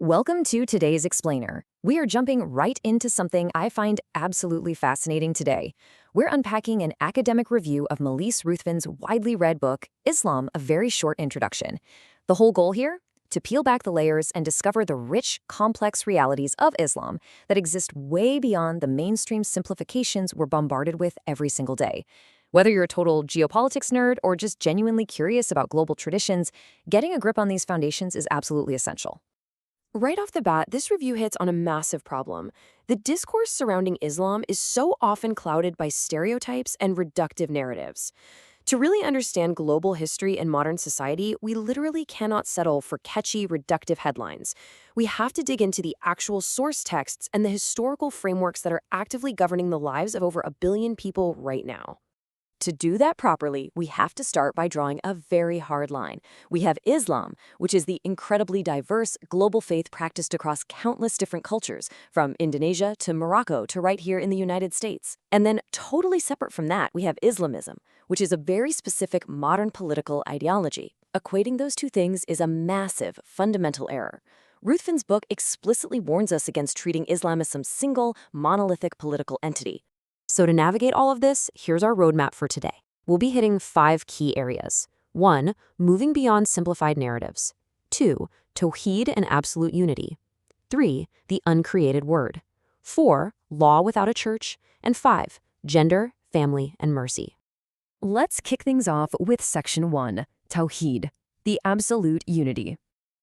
Welcome to today's Explainer. We are jumping right into something I find absolutely fascinating today. We're unpacking an academic review of Melise Ruthven's widely read book, Islam: A Very Short Introduction. The whole goal here? To peel back the layers and discover the rich, complex realities of Islam that exist way beyond the mainstream simplifications we're bombarded with every single day. Whether you're a total geopolitics nerd or just genuinely curious about global traditions, getting a grip on these foundations is absolutely essential. Right off the bat, this review hits on a massive problem. The discourse surrounding Islam is so often clouded by stereotypes and reductive narratives. To really understand global history and modern society, we literally cannot settle for catchy, reductive headlines. We have to dig into the actual source texts and the historical frameworks that are actively governing the lives of over 1 billion people right now. To do that properly, we have to start by drawing a very hard line. We have Islam, which is the incredibly diverse global faith practiced across countless different cultures, from Indonesia to Morocco to right here in the United States. And then totally separate from that, we have Islamism, which is a very specific modern political ideology. Equating those two things is a massive, fundamental error. Ruthven's book explicitly warns us against treating Islam as some single, monolithic political entity. So to navigate all of this, here's our roadmap for today. We'll be hitting 5 key areas. 1. Moving beyond simplified narratives. 2. Tawheed and absolute unity. 3. The uncreated word. 4. Law without a church. And 5. Gender, family, and mercy. Let's kick things off with Section 1, Tawheed, the absolute unity.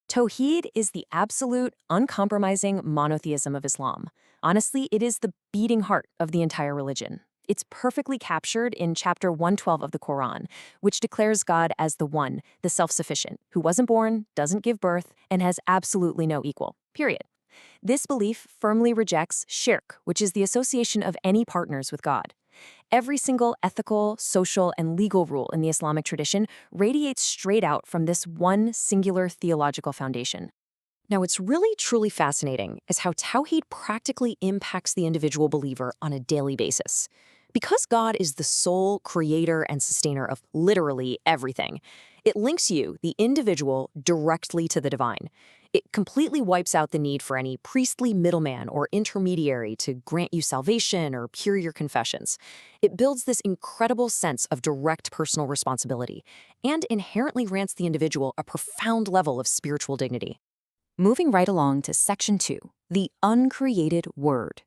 Tawheed is the absolute, uncompromising monotheism of Islam. Honestly, it is the beating heart of the entire religion. It's perfectly captured in chapter 112 of the Quran, which declares God as the one, the self-sufficient, who wasn't born, doesn't give birth, and has absolutely no equal, period. This belief firmly rejects shirk, which is the association of any partners with God. Every single ethical, social, and legal rule in the Islamic tradition radiates straight out from this one singular theological foundation. Now, what's really truly fascinating is how Tawheed practically impacts the individual believer on a daily basis. Because God is the sole creator and sustainer of literally everything, it links you, the individual, directly to the divine. It completely wipes out the need for any priestly middleman or intermediary to grant you salvation or cure your confessions. It builds this incredible sense of direct personal responsibility and inherently grants the individual a profound level of spiritual dignity. Moving right along to Section 2, the uncreated word.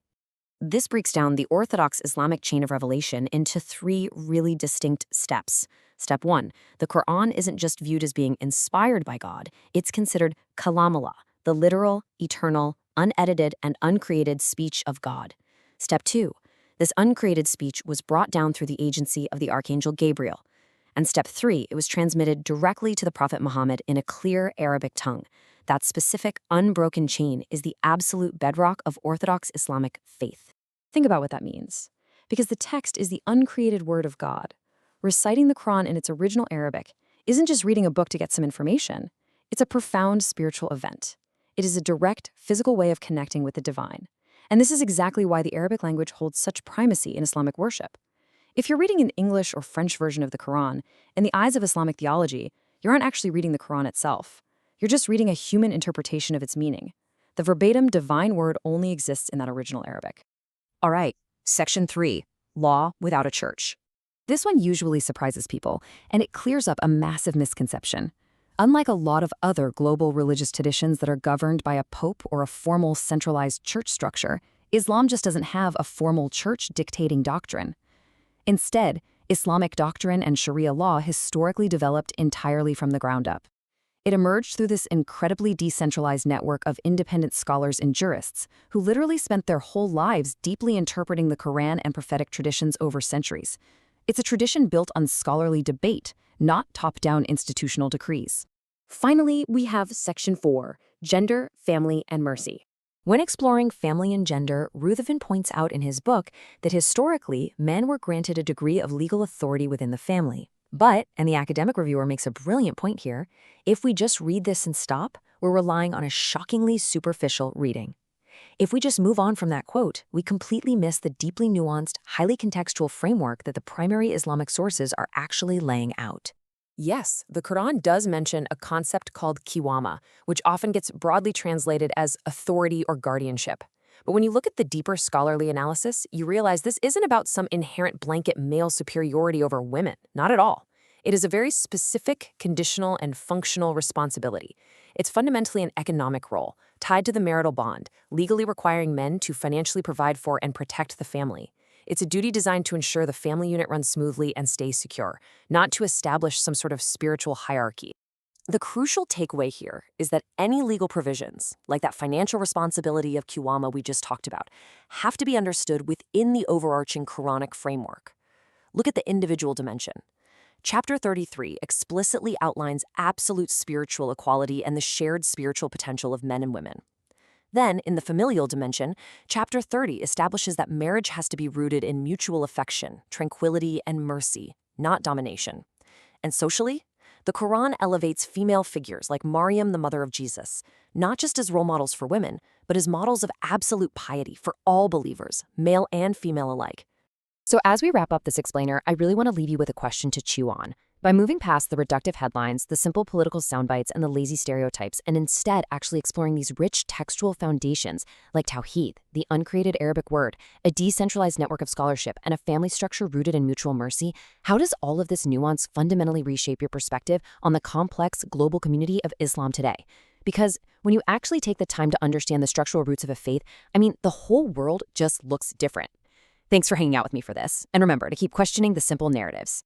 This breaks down the Orthodox Islamic chain of revelation into 3 really distinct steps. Step 1, the Quran isn't just viewed as being inspired by God, it's considered kalamullah, the literal, eternal, unedited, and uncreated speech of God. Step 2, this uncreated speech was brought down through the agency of the Archangel Gabriel. And Step 3, it was transmitted directly to the Prophet Muhammad in a clear Arabic tongue. That specific, unbroken chain is the absolute bedrock of Orthodox Islamic faith. Think about what that means. Because the text is the uncreated word of God. Reciting the Quran in its original Arabic isn't just reading a book to get some information. It's a profound spiritual event. It is a direct, physical way of connecting with the divine. And this is exactly why the Arabic language holds such primacy in Islamic worship. If you're reading an English or French version of the Quran, in the eyes of Islamic theology, you aren't actually reading the Quran itself. You're just reading a human interpretation of its meaning. The verbatim divine word only exists in that original Arabic. All right, Section 3, Law without a church. This one usually surprises people, and it clears up a massive misconception. Unlike a lot of other global religious traditions that are governed by a pope or a formal centralized church structure, Islam just doesn't have a formal church dictating doctrine. Instead, Islamic doctrine and Sharia law historically developed entirely from the ground up. It emerged through this incredibly decentralized network of independent scholars and jurists who literally spent their whole lives deeply interpreting the Quran and prophetic traditions over centuries. It's a tradition built on scholarly debate, not top-down institutional decrees. Finally, we have Section 4, Gender, Family, and Mercy. When exploring family and gender, Ruthven points out in his book that historically, men were granted a degree of legal authority within the family. But, and the academic reviewer makes a brilliant point here, if we just read this and stop, we're relying on a shockingly superficial reading. If we just move on from that quote, we completely miss the deeply nuanced, highly contextual framework that the primary Islamic sources are actually laying out. Yes, the Quran does mention a concept called kiwama, which often gets broadly translated as authority or guardianship. But when you look at the deeper scholarly analysis, you realize this isn't about some inherent blanket male superiority over women. Not at all. It is a very specific, conditional, and functional responsibility. It's fundamentally an economic role, tied to the marital bond, legally requiring men to financially provide for and protect the family. It's a duty designed to ensure the family unit runs smoothly and stays secure, not to establish some sort of spiritual hierarchy. The crucial takeaway here is that any legal provisions, like that financial responsibility of Kiwama we just talked about, have to be understood within the overarching Quranic framework. Look at the individual dimension. Chapter 33 explicitly outlines absolute spiritual equality and the shared spiritual potential of men and women. Then, in the familial dimension, Chapter 30 establishes that marriage has to be rooted in mutual affection, tranquility, and mercy, not domination. And socially, the Quran elevates female figures like Maryam, the mother of Jesus, not just as role models for women, but as models of absolute piety for all believers, male and female alike. So as we wrap up this explainer, I really want to leave you with a question to chew on. By moving past the reductive headlines, the simple political soundbites, and the lazy stereotypes, and instead actually exploring these rich textual foundations like Tawheed, the uncreated Arabic word, a decentralized network of scholarship, and a family structure rooted in mutual mercy, how does all of this nuance fundamentally reshape your perspective on the complex global community of Islam today? Because when you actually take the time to understand the structural roots of a faith, the whole world just looks different. Thanks for hanging out with me for this. And remember to keep questioning the simple narratives.